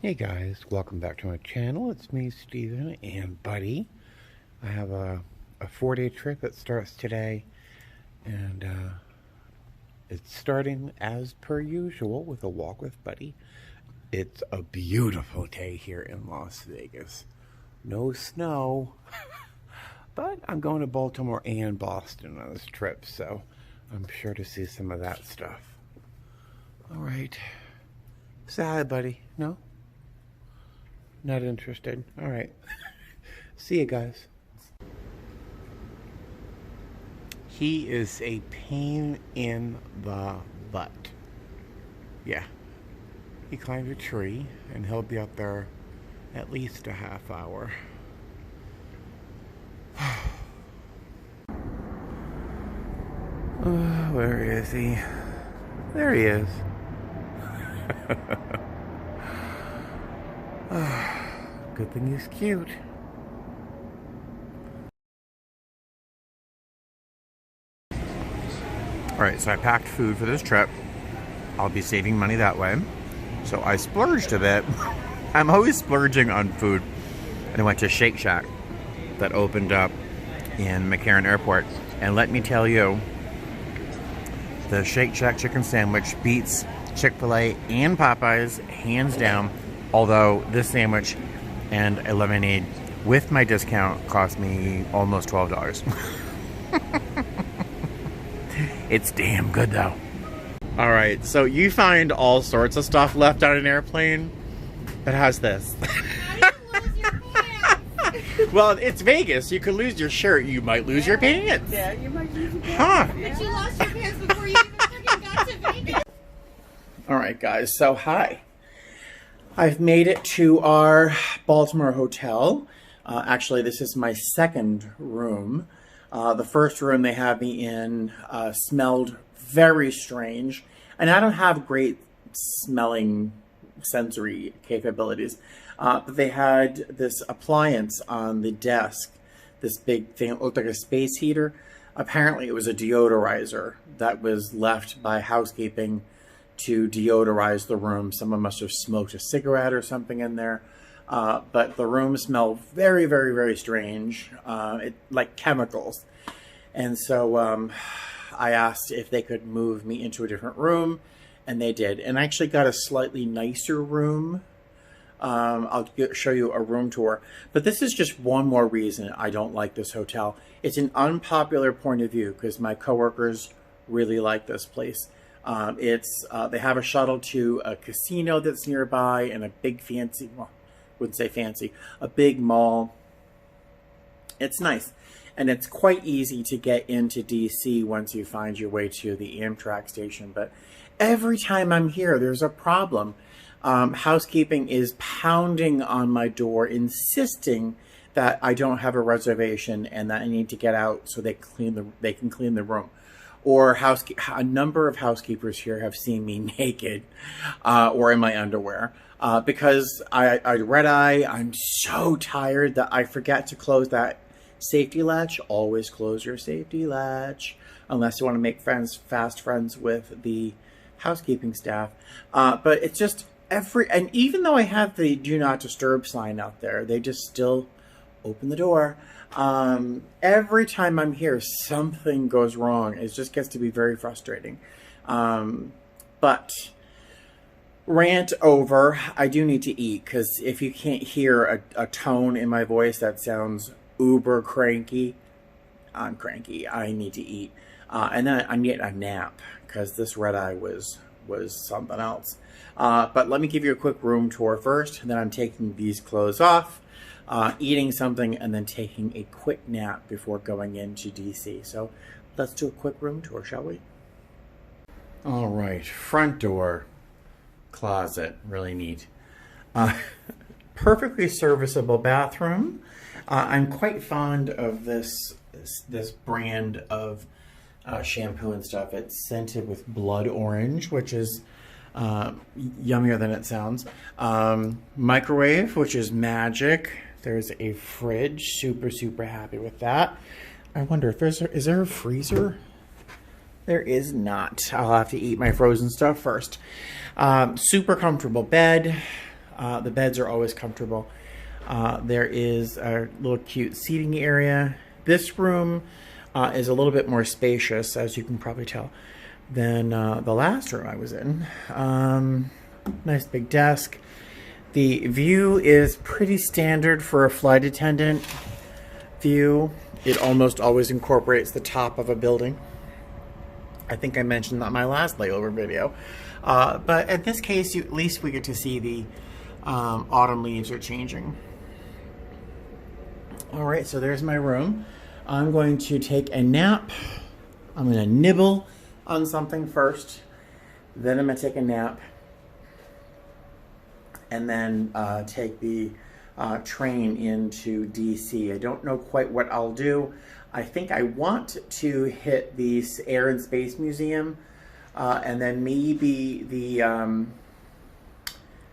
Hey guys, welcome back to my channel. It's me, Steven, and Buddy. I have a 4-day trip that starts today, and it's starting as per usual with a walk with Buddy. It's a beautiful day here in Las Vegas. No snow, but I'm going to Baltimore and Boston on this trip, so I'm sure to see some of that stuff. All right. Say hi, Buddy. No? Not interested. All right. See you guys. He is a pain in the butt. Yeah. He climbed a tree and he'll be up there at least a half hour. Where is he? There he is. Good thing he's cute. Alright, so I packed food for this trip. I'll be saving money that way. So I splurged a bit. I'm always splurging on food. And I went to Shake Shack that opened up in McCarran Airport. And let me tell you, the Shake Shack chicken sandwich beats Chick-fil-A and Popeyes hands down. Although this sandwich and a lemonade with my discount cost me almost $12. It's damn good though. Alright, so you find all sorts of stuff left on an airplane, but how's this? How do you lose your pants? Well, it's Vegas. You could lose your shirt. You might lose your pants. Yeah, you might lose your pants. Huh. But you lost your pants before you even freaking got to Vegas. Alright guys, so hi. I've made it to our Baltimore hotel. Actually, this is my second room. The first room they had me in smelled very strange. And I don't have great smelling sensory capabilities. But they had this appliance on the desk. This big thing. It looked like a space heater. Apparently, it was a deodorizer that was left by housekeeping to deodorize the room. Someone must have smoked a cigarette or something in there. But the room smelled very, very, very strange, like chemicals. And so I asked if they could move me into a different room, and they did. And I actually got a slightly nicer room. I'll show you a room tour. But this is just one more reason I don't like this hotel. It's an unpopular point of view because my coworkers really like this place. They have a shuttle to a casino that's nearby and a big fancy, well, wouldn't say fancy, a big mall. It's nice. And it's quite easy to get into DC once you find your way to the Amtrak station. But every time I'm here, there's a problem. Housekeeping is pounding on my door, insisting that I don't have a reservation and that I need to get out so they can clean the room. Or a number of housekeepers here have seen me naked or in my underwear because I red eye. I'm so tired that I forget to close that safety latch. Always close your safety latch unless you want to make fast friends with the housekeeping staff. But it's just and even though I have the do not disturb sign out there, they just still open the door. Every time I'm here, something goes wrong. It just gets to be very frustrating. But rant over. I do need to eat because if you can't hear a tone in my voice that sounds uber cranky, I'm cranky. I need to eat. And then I need a nap because this red eye was something else. But let me give you a quick room tour first. Then I'm taking these clothes off. Eating something, and then taking a quick nap before going into DC. So let's do a quick room tour, shall we? All right, front door, closet, really neat. Perfectly serviceable bathroom. I'm quite fond of this brand of shampoo and stuff. It's scented with blood orange, which is yummier than it sounds. Microwave, which is magic. There's a fridge. Super happy with that. I wonder if is there a freezer? There is not. I'll have to eat my frozen stuff first. Super comfortable bed. The beds are always comfortable. There is a little cute seating area. This room is a little bit more spacious, as you can probably tell, than the last room I was in. Nice big desk. The view is pretty standard for a flight attendant view. It almost always incorporates the top of a building. I think I mentioned that in my last layover video. But in this case, at least we get to see the autumn leaves are changing. All right, so there's my room. I'm going to take a nap. I'm going to nibble on something first. Then I'm going to take a nap. And then take the train into DC. I don't know quite what I'll do. I think I want to hit the Air and Space Museum and then maybe the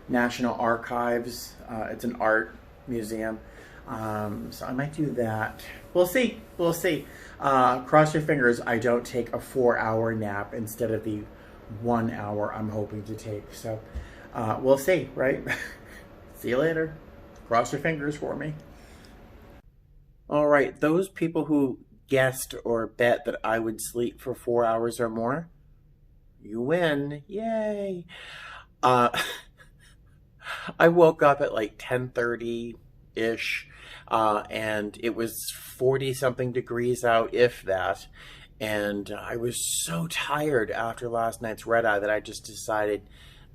National Archives. It's an art museum. So I might do that. We'll see. We'll see. Cross your fingers I don't take a 4-hour nap instead of the 1 hour I'm hoping to take. So we'll see, right? See you later. Cross your fingers for me. All right, those people who guessed or bet that I would sleep for 4 hours or more, you win. Yay. I woke up at like 10:30-ish, and it was 40-something degrees out, if that. And I was so tired after last night's red eye that I just decided,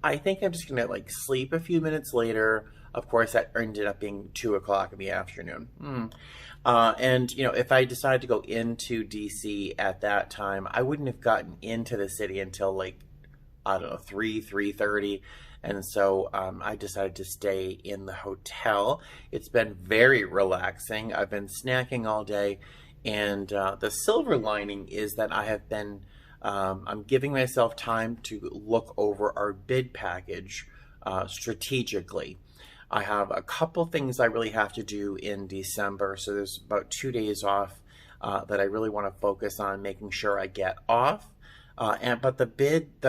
I think I'm just going to like sleep a few minutes later. Of course, that ended up being 2 o'clock in the afternoon. And, you know, if I decided to go into DC at that time, I wouldn't have gotten into the city until like, I don't know, 3:30. And so I decided to stay in the hotel. It's been very relaxing. I've been snacking all day. And the silver lining is that I have been, I'm giving myself time to look over our bid package strategically. I have a couple things I really have to do in December, so there's about 2 days off that I really want to focus on making sure I get off. But the bid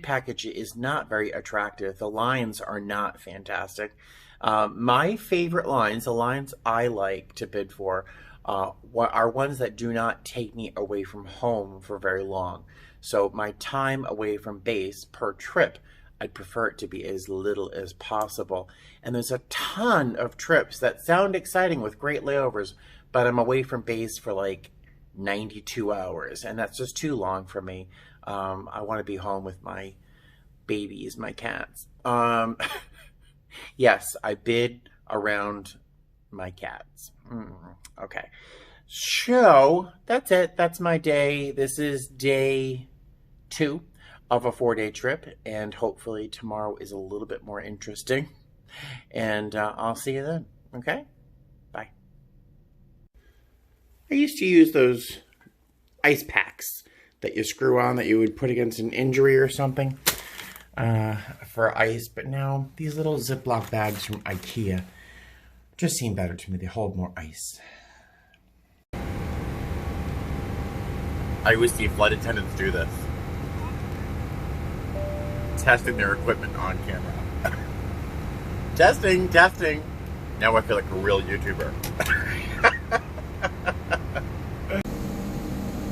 package is not very attractive. The lines are not fantastic. My favorite lines, the lines I like to bid for, are ones that do not take me away from home for very long. So my time away from base per trip, I'd prefer it to be as little as possible. And there's a ton of trips that sound exciting with great layovers, but I'm away from base for like 92 hours, and that's just too long for me. I want to be home with my babies, my cats. Yes, I bid around my cats. Okay. So that's it. That's my day. This is day 2 of a 4-day trip, and hopefully tomorrow is a little bit more interesting. And I'll see you then. Okay? Bye. I used to use those ice packs that you screw on that you would put against an injury or something for ice, but now these little Ziploc bags from IKEA just seem better to me. They hold more ice. I always see flight attendants do this. Testing their equipment on camera. Testing. Now I feel like a real YouTuber.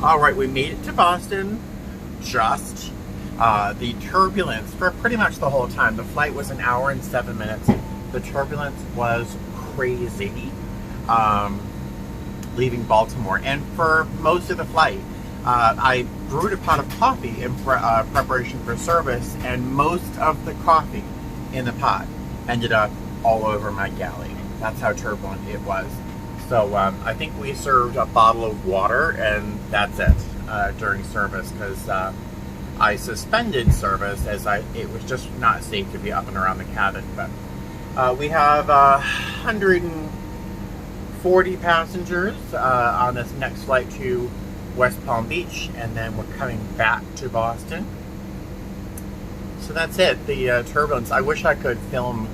All right, we made it to Boston. Just the turbulence for pretty much the whole time. The flight was 1 hour and 7 minutes. The turbulence was crazy leaving Baltimore, and for most of the flight I brewed a pot of coffee in preparation for service, and most of the coffee in the pot ended up all over my galley. That's how turbulent it was. So I think we served a bottle of water, and that's it during service, because I suspended service as it was just not safe to be up and around the cabin. But we have 140 passengers on this next flight to West Palm Beach, and then we're coming back to Boston. So that's it, the turbulence. I wish I could film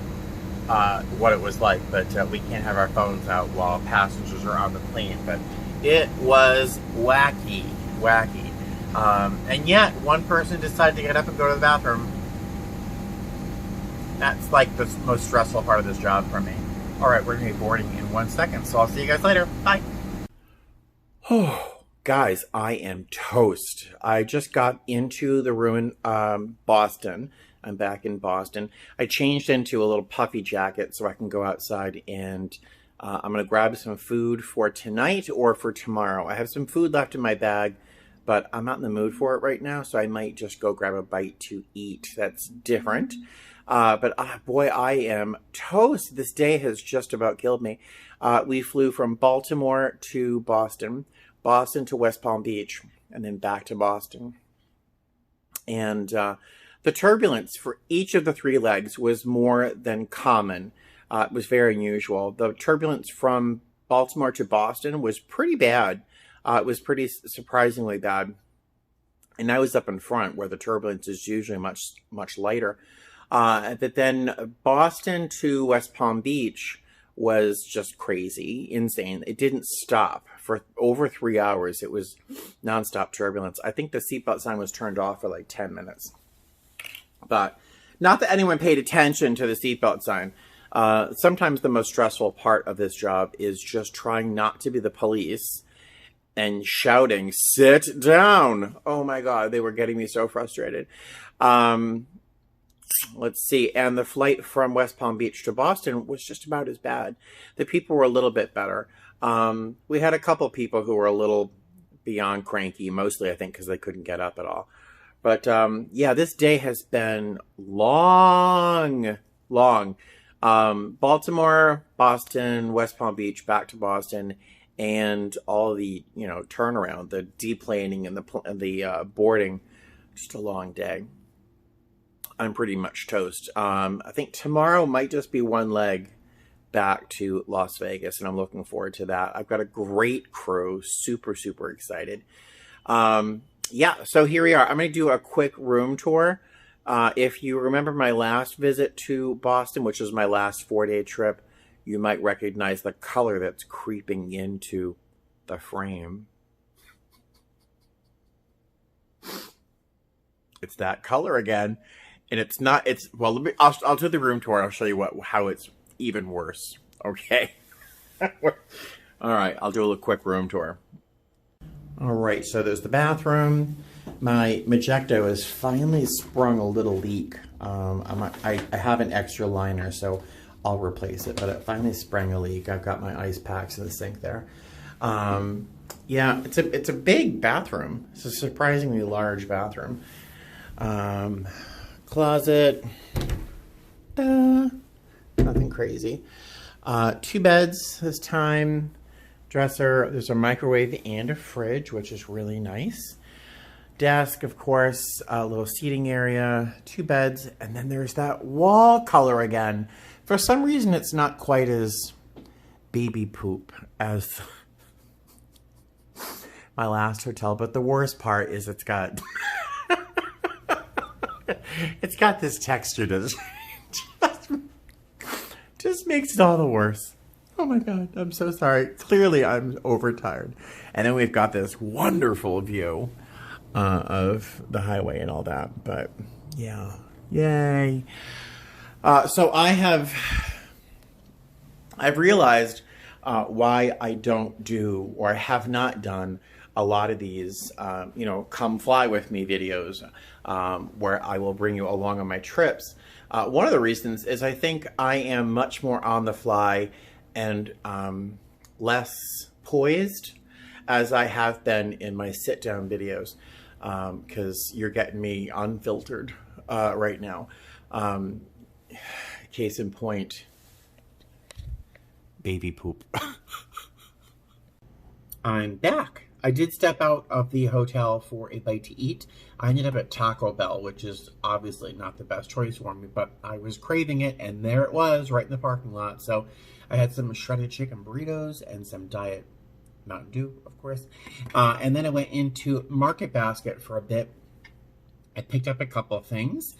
what it was like, but we can't have our phones out while passengers are on the plane. But it was wacky. And yet, one person decided to get up and go to the bathroom. That's like the most stressful part of this job for me. All right, we're gonna be boarding in 1 second, so I'll see you guys later. Bye. Oh, guys, I am toast. I just got into the room in Boston. I'm back in Boston. I changed into a little puffy jacket so I can go outside, and I'm going to grab some food for tonight or for tomorrow. I have some food left in my bag, but I'm not in the mood for it right now, so I might just go grab a bite to eat. That's different. But boy, I am toast. This day has just about killed me. We flew from Baltimore to Boston, Boston to West Palm Beach, and then back to Boston. And the turbulence for each of the 3 legs was more than common. It was very unusual. The turbulence from Baltimore to Boston was pretty bad. It was pretty surprisingly bad. And I was up in front where the turbulence is usually much lighter. But then Boston to West Palm Beach was just crazy, insane. It didn't stop for over 3 hours. It was nonstop turbulence. I think the seatbelt sign was turned off for like 10 minutes. But not that anyone paid attention to the seatbelt sign. Sometimes the most stressful part of this job is just trying not to be the police and shouting, "Sit down." Oh my God, they were getting me so frustrated. Let's see. And the flight from West Palm Beach to Boston was just about as bad. The people were a little bit better. We had a couple people who were a little beyond cranky, mostly I think because they couldn't get up at all. But yeah, this day has been long. Baltimore, Boston, West Palm Beach, back to Boston, and all the, turnaround, the deplaning and the boarding. Just a long day. I'm pretty much toast. I think tomorrow might just be 1 leg back to Las Vegas, and I'm looking forward to that. I've got a great crew. Super, super excited. Yeah, so here we are. I'm going to do a quick room tour. If you remember my last visit to Boston, which was my last 4-day trip, you might recognize the color that's creeping into the frame. It's that color again. And it's not, well, I'll do the room tour. I'll show you how it's even worse. Okay. All right, I'll do a quick room tour. All right, so there's the bathroom. My Magecto has finally sprung a little leak. I have an extra liner, so I'll replace it, but it finally sprang a leak. I've got my ice packs in the sink there. Yeah, it's a big bathroom. It's a surprisingly large bathroom. Closet. Nothing crazy. 2 beds this time. Dresser. There's a microwave and a fridge, which is really nice. Desk, of course, a little seating area, 2 beds, and then there's that wall color again. For some reason, it's not quite as baby poop as my last hotel, but the worst part is it's got this texture that just makes it all the worse. Oh my God, I'm so sorry. Clearly, I'm overtired. And then we've got this wonderful view of the highway and all that. But yeah, yay. So I've realized why I don't do, or have not done, a lot of these, come fly with me videos where I will bring you along on my trips. One of the reasons is I think I am much more on the fly and less poised as I have been in my sit-down videos, because you're getting me unfiltered right now. Case in point, baby poop. I'm back. I did step out of the hotel for a bite to eat. I ended up at Taco Bell, which is obviously not the best choice for me, but I was craving it, and there it was, right in the parking lot. So I had some shredded chicken burritos and some Diet Mountain Dew, of course. And then I went into Market Basket for a bit. I picked up a couple of things.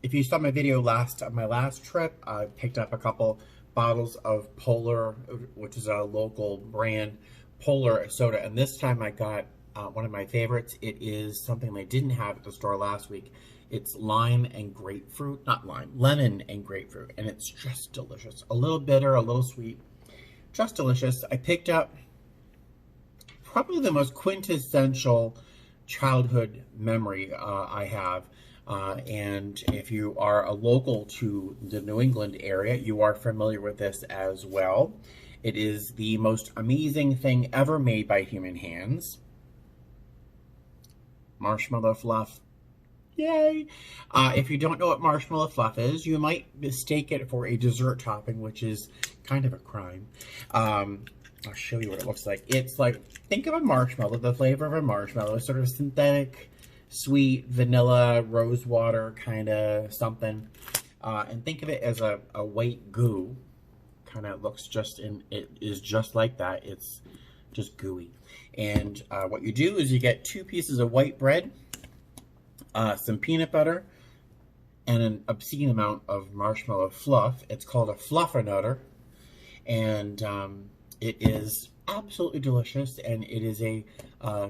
If you saw my video my last trip, I picked up a couple bottles of Polar, which is a local brand, Polar soda. And this time I got one of my favorites. It is something they didn't have at the store last week. It's lime and grapefruit, not lime, lemon and grapefruit, and it's just delicious. A little bitter, a little sweet, just delicious. I picked up probably the most quintessential childhood memory I have. And if you are a local to the New England area, you are familiar with this as well. It is the most amazing thing ever made by human hands. Marshmallow fluff. Yay! If you don't know what marshmallow fluff is, you might mistake it for a dessert topping, which is kind of a crime. I'll show you what it looks like. It's like, think of a marshmallow, the flavor of a marshmallow, sort of synthetic, sweet, vanilla, rose water kind of something. And think of it as a white goo. Kind of looks it is just like that. It's just gooey. And what you do is you get 2 pieces of white bread, some peanut butter, and an obscene amount of marshmallow fluff. It's called a fluffernutter. And it is absolutely delicious, and it is a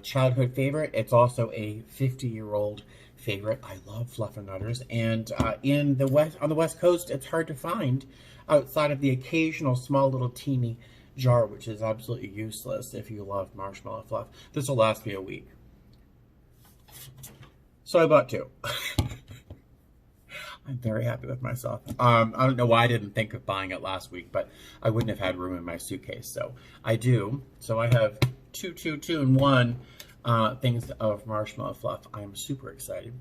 childhood favorite. It's also a 50-year-old favorite. I love fluffernutters, and on the West Coast, it's hard to find outside of the occasional small little teeny jar, which is absolutely useless if you love marshmallow fluff. This will last me a week. So I bought 2. I'm very happy with myself. I don't know why I didn't think of buying it last week, but I wouldn't have had room in my suitcase. So I do. So I have 2, 2 and 1 things of marshmallow fluff. I'm super excited.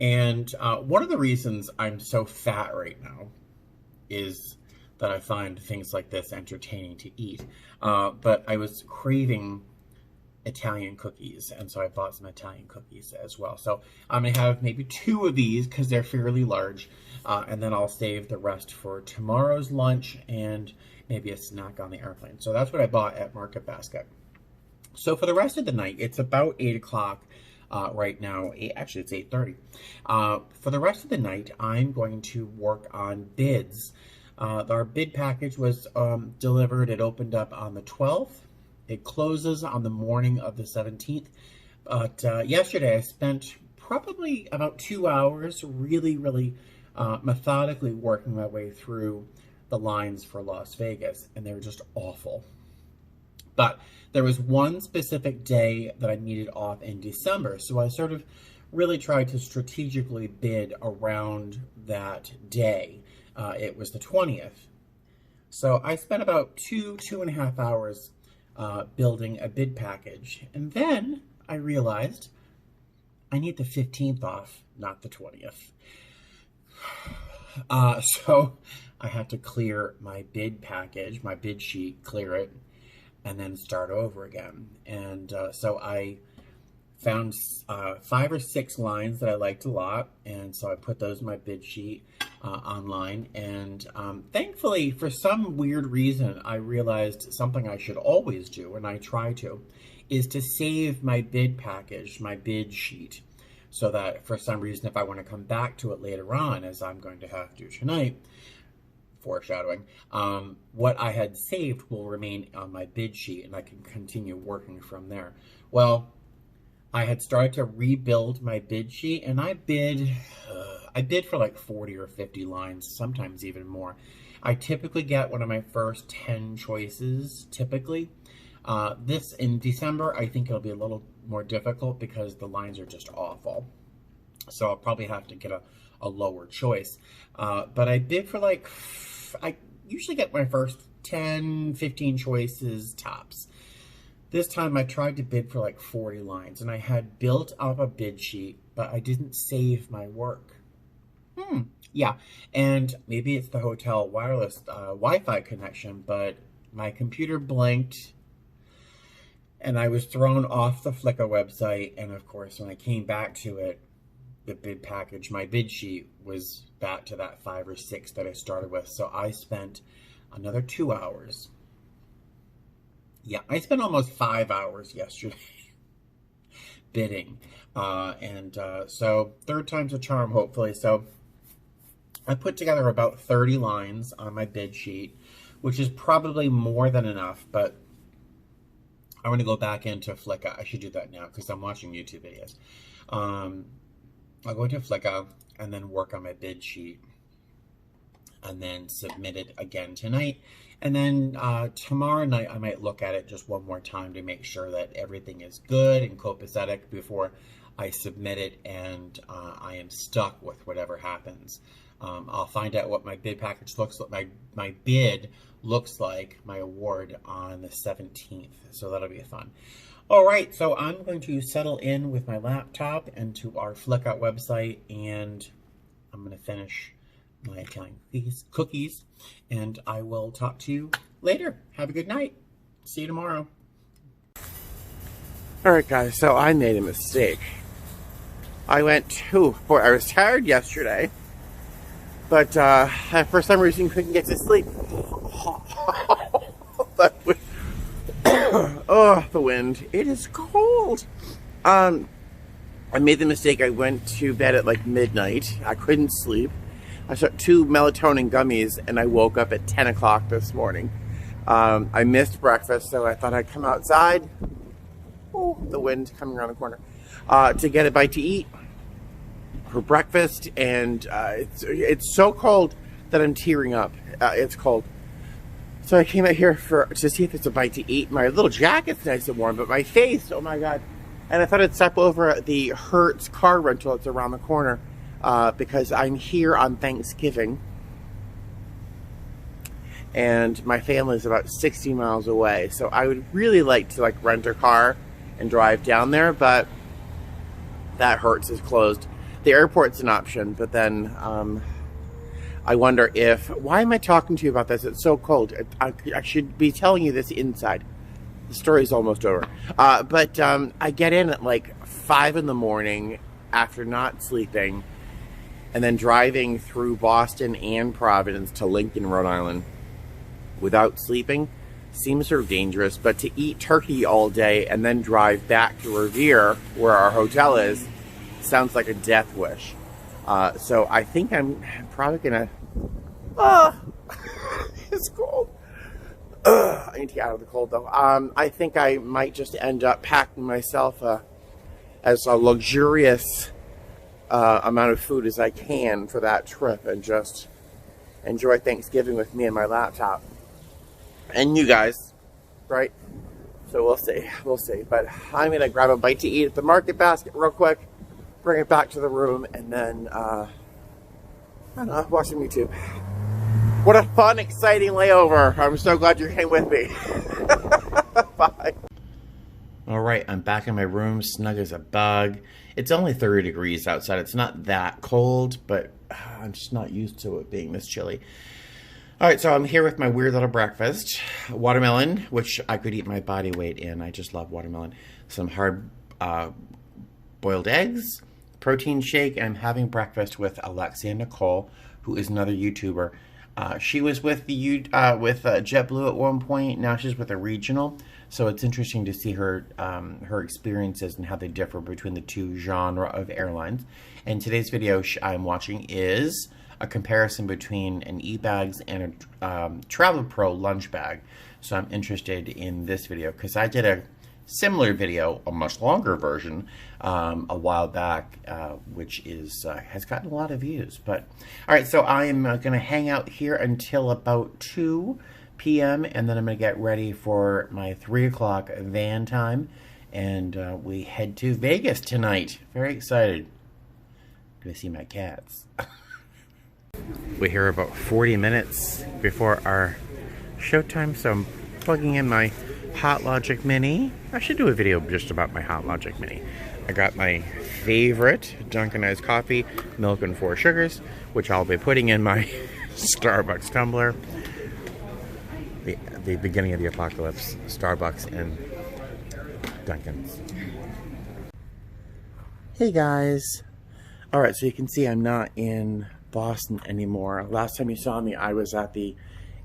And one of the reasons I'm so fat right now is that I find things like this entertaining to eat. But I was craving Italian cookies, and so I bought some Italian cookies as well. So I'm gonna have maybe 2 of these because they're fairly large, and then I'll save the rest for tomorrow's lunch and maybe a snack on the airplane. So that's what I bought at Market Basket. So for the rest of the night, it's about 8 o'clock right now. Actually, it's 8:30. For the rest of the night, I'm going to work on bids. Our bid package was delivered. It opened up on the 12th. It closes on the morning of the 17th. But yesterday I spent probably about 2 hours really methodically working my way through the lines for Las Vegas, and they were just awful. But there was one specific day that I needed off in December, so I sort of really tried to strategically bid around that day. It was the 20th. So I spent about 2.5 hours building a bid package. And then I realized I need the 15th off, not the 20th. So I had to clear my bid package, my bid sheet, clear it, and then start over again. And so I found 5 or 6 lines that I liked a lot, and so I put those in my bid sheet online. And thankfully, for some weird reason, I realized something I should always do, and I try to, is to save my bid package, my bid sheet, so that for some reason, if I want to come back to it later on, as I'm going to have to tonight, foreshadowing, what I had saved will remain on my bid sheet, and I can continue working from there. Well, I had started to rebuild my bid sheet, and I bid for like 40 or 50 lines, sometimes even more. I typically get one of my first 10 choices, typically. This, in December, I think it'll be a little more difficult because the lines are just awful. So I'll probably have to get a lower choice. But I bid for like, I usually get my first 10, 15 choices tops. This time I tried to bid for like 40 lines, and I had built up a bid sheet, but I didn't save my work. Yeah, and maybe it's the hotel wireless Wi-Fi connection, but my computer blinked, and I was thrown off the Flickr website, and of course, when I came back to it, the bid package, my bid sheet was back to that 5 or 6 that I started with, so I spent another 2 hours. Yeah, I spent almost 5 hours yesterday bidding. So third time's a charm, hopefully. So I put together about 30 lines on my bid sheet, which is probably more than enough, but I'm going to go back into Flickr. I should do that now because I'm watching YouTube videos. I'll go to Flicka and then work on my bid sheet and then submit it again tonight. And then tomorrow night, I might look at it just one more time to make sure that everything is good and copacetic before I submit it and I am stuck with whatever happens. I'll find out what my bid package looks like, my bid looks like, my award on the 17th. So that'll be fun. All right, so I'm going to settle in with my laptop and to our Flicka website, and I'm going to finish my Italian cookies, and I will talk to you later. Have a good night. See you tomorrow. All right, guys, so I made a mistake. I was tired yesterday, but for some reason couldn't get to sleep. Oh, the wind. It is cold. I made the mistake. I went to bed at like midnight. I couldn't sleep. I took 2 melatonin gummies and I woke up at 10 o'clock this morning. I missed breakfast, so I thought I'd come outside. Oh, the wind coming around the corner. To get a bite to eat for breakfast, and it's so cold that I'm tearing up. It's cold. So I came out here to see if it's a bite to eat. My little jacket's nice and warm, but my face, oh my God. And I thought I'd stop over at the Hertz car rental that's around the corner because I'm here on Thanksgiving. And my family's about 60 miles away. So I would really like to like rent a car and drive down there, but that Hertz is closed. The airport's an option, but then I wonder if, why am I talking to you about this? It's so cold. I should be telling you this inside. The story's almost over. But I get in at like 5 in the morning after not sleeping and then driving through Boston and Providence to Lincoln, Rhode Island without sleeping seems sort of dangerous. But to eat turkey all day and then drive back to Revere, where our hotel is, sounds like a death wish. So I think I'm probably gonna, it's cold. I need to get out of the cold though. I think I might just end up packing myself as a luxurious amount of food as I can for that trip and just enjoy Thanksgiving with me and my laptop. And you guys, right? So we'll see. But I'm gonna grab a bite to eat at the market basket real quick, bring it back to the room, and then, I don't know, watch some YouTube. What a fun, exciting layover. I'm so glad you came with me. Bye. All right, I'm back in my room, snug as a bug. It's only 30 degrees outside. It's not that cold, but I'm just not used to it being this chilly. All right, so I'm here with my weird little breakfast. Watermelon, which I could eat my body weight in. I just love watermelon. Some hard boiled eggs, protein shake, and I'm having breakfast with Alexia Nicole, who is another YouTuber. She was with JetBlue at one point. Now she's with a regional. So it's interesting to see her her experiences and how they differ between the two genre of airlines. And today's video I'm watching is a comparison between an eBags and a Travel Pro lunch bag. So I'm interested in this video because I did a similar video, a much longer version, a while back, which is has gotten a lot of views. But all right, so I am going to hang out here until about 2 p.m. and then I'm going to get ready for my 3 o'clock van time, and we head to Vegas tonight. Very excited. Going to see my cats. We're here about 40 minutes before our showtime, so I'm plugging in my Hot Logic Mini. I should do a video just about my Hot Logic Mini. I got my favorite Dunkin' iced coffee, milk and 4 sugars, which I'll be putting in my Starbucks tumbler. The beginning of the apocalypse, Starbucks and Dunkin's. Hey guys. Alright, so you can see I'm not in Boston anymore. Last time you saw me, I was at the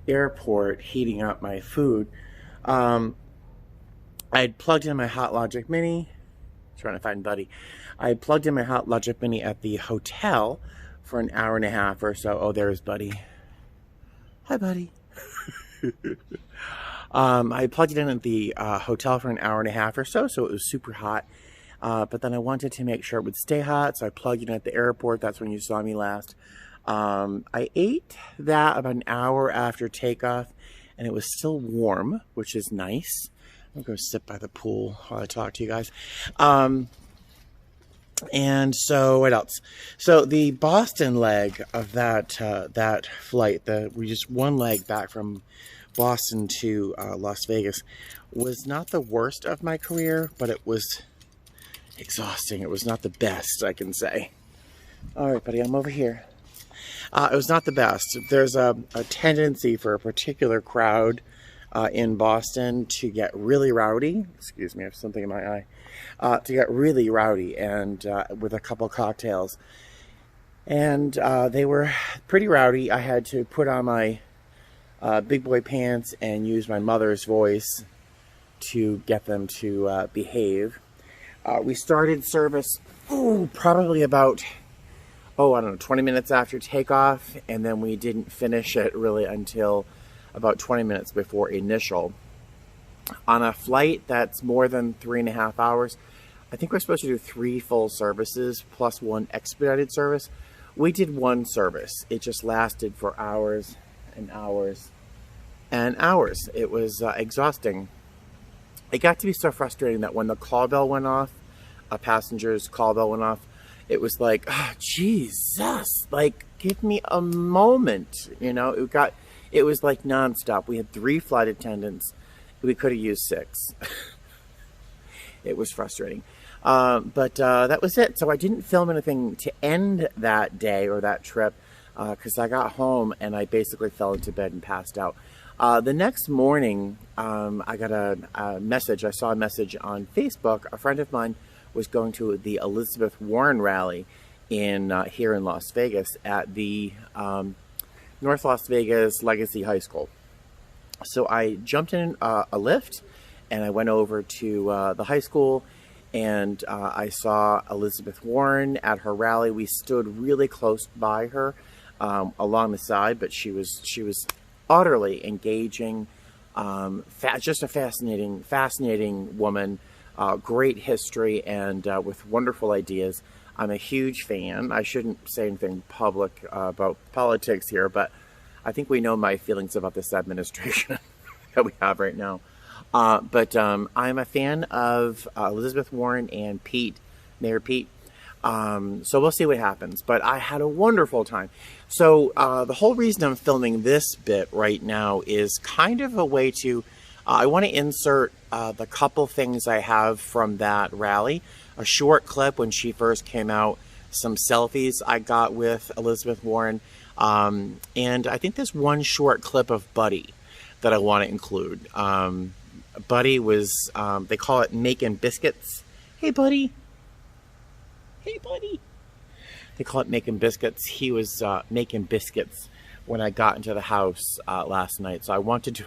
airport heating up my food. I had plugged in my Hot Logic Mini. Trying to find Buddy. I had plugged in my Hot Logic Mini at the hotel for an hour and a half or so. Oh, there's Buddy. Hi, Buddy. I plugged it in at the hotel for an hour and a half or so, so it was super hot. But then I wanted to make sure it would stay hot, so I plugged in at the airport. That's when you saw me last. I ate that about an hour after takeoff, and it was still warm, which is nice. I'll go sit by the pool while I talk to you guys. And so what else? So the Boston leg of that flight, we just one leg back from Boston to Las Vegas, was not the worst of my career, but it was exhausting. It was not the best, I can say. All right, buddy, I'm over here. It was not the best. There's a tendency for a particular crowd in Boston to get really rowdy. Excuse me, I have something in my eye. To get really rowdy and with a couple cocktails. And they were pretty rowdy. I had to put on my big boy pants and use my mother's voice to get them to behave. We started service probably about, I don't know, 20 minutes after takeoff, and then we didn't finish it really until about 20 minutes before initial. On a flight that's more than 3.5 hours, I think we're supposed to do 3 full services plus 1 expedited service. We did 1 service. It just lasted for hours and hours and hours. It was exhausting. It got to be so frustrating that when the call bell went off, a passenger's call bell went off, it was like, oh, Jesus, like, give me a moment, you know? It was like nonstop. We had 3 flight attendants. We could have used 6. It was frustrating. But that was it. So I didn't film anything to end that day or that trip because I got home and I basically fell into bed and passed out. The next morning, I got a message. I saw a message on Facebook. A friend of mine was going to the Elizabeth Warren rally here in Las Vegas at the North Las Vegas Legacy High School. So I jumped in a lift and I went over to the high school, and I saw Elizabeth Warren at her rally. We stood really close by her along the side, but she was utterly engaging, just a fascinating woman, great history, and with wonderful ideas. I'm a huge fan. I shouldn't say anything public about politics here, but I think we know my feelings about this administration that we have right now. But I'm a fan of Elizabeth Warren and Mayor Pete. So we'll see what happens. But I had a wonderful time. So the whole reason I'm filming this bit right now is kind of a way to, I want to insert the couple things I have from that rally. A short clip when she first came out, some selfies I got with Elizabeth Warren, and I think there's one short clip of Buddy that I want to include. Buddy was, they call it making biscuits. Hey, Buddy. Hey, Buddy. They call it making biscuits. He was making biscuits when I got into the house last night. So I wanted to,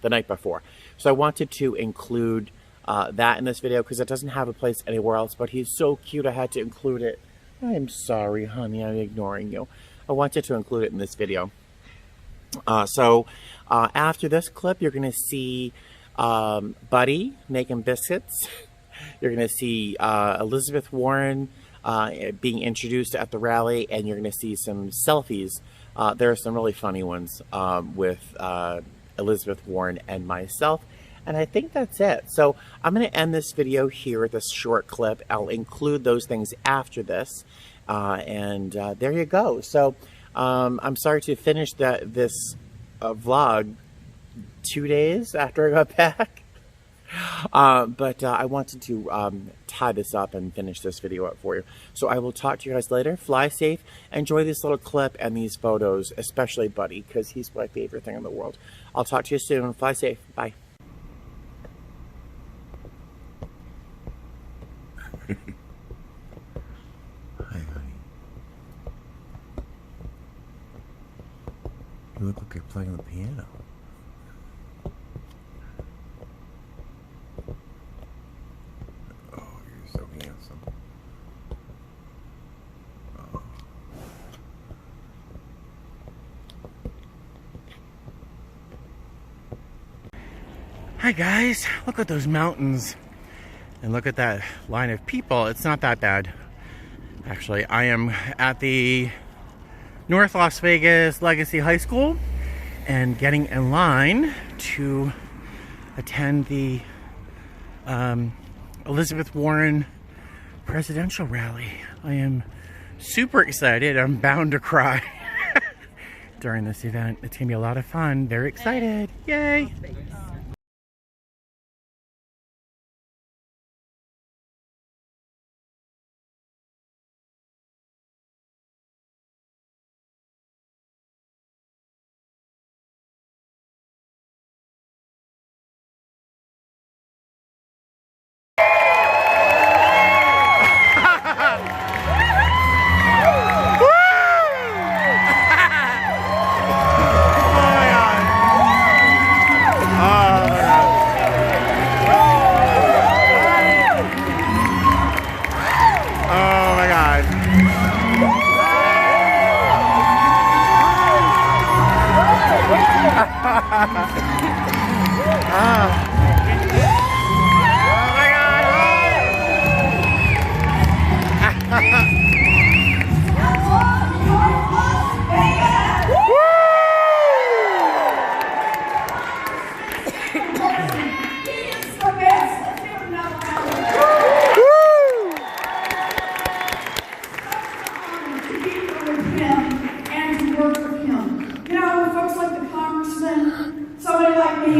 the night before. So I wanted to include that in this video because it doesn't have a place anywhere else, but he's so cute I had to include it. I'm sorry, honey, I'm ignoring you. I wanted to include it in this video. So after this clip, you're going to see Buddy making biscuits. You're going to see Elizabeth Warren being introduced at the rally, and you're going to see some selfies. There are some really funny ones with Elizabeth Warren and myself. And I think that's it. So I'm going to end this video here with this short clip. I'll include those things after this. And there you go. So I'm sorry to finish this vlog 2 days after I got back. But I wanted to tie this up and finish this video up for you. So I will talk to you guys later. Fly safe. Enjoy this little clip and these photos, especially Buddy, because he's my favorite thing in the world. I'll talk to you soon. Fly safe. Bye. Hi, honey. You look like you're playing the piano. Oh, you're so handsome. Oh. Hi guys, look at those mountains. And look at that line of people. It's not that bad. Actually, I am at the North Las Vegas Legacy High School and getting in line to attend the Elizabeth Warren presidential rally. I am super excited. I'm bound to cry during this event. It's gonna be a lot of fun. Very excited. Yay!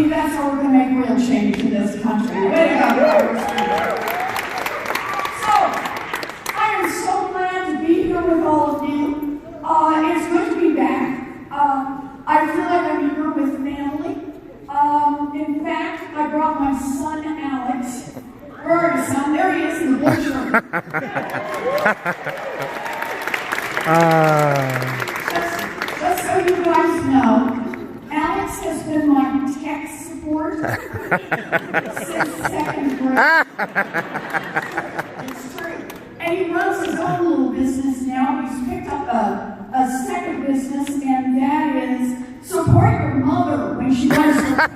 That's how we're going to make real change in this country. Way to go. So, I am so glad to be here with all of you. It's good to be back. I feel like I'm here with family. In fact, I brought my son, Alex. Where are you, son? There he is in the blue shirt. Just so you guys know, Alex has been my tech support since second grade. It's true. And he runs his own little business now. He's picked up a second business, and that is support your mother when she does her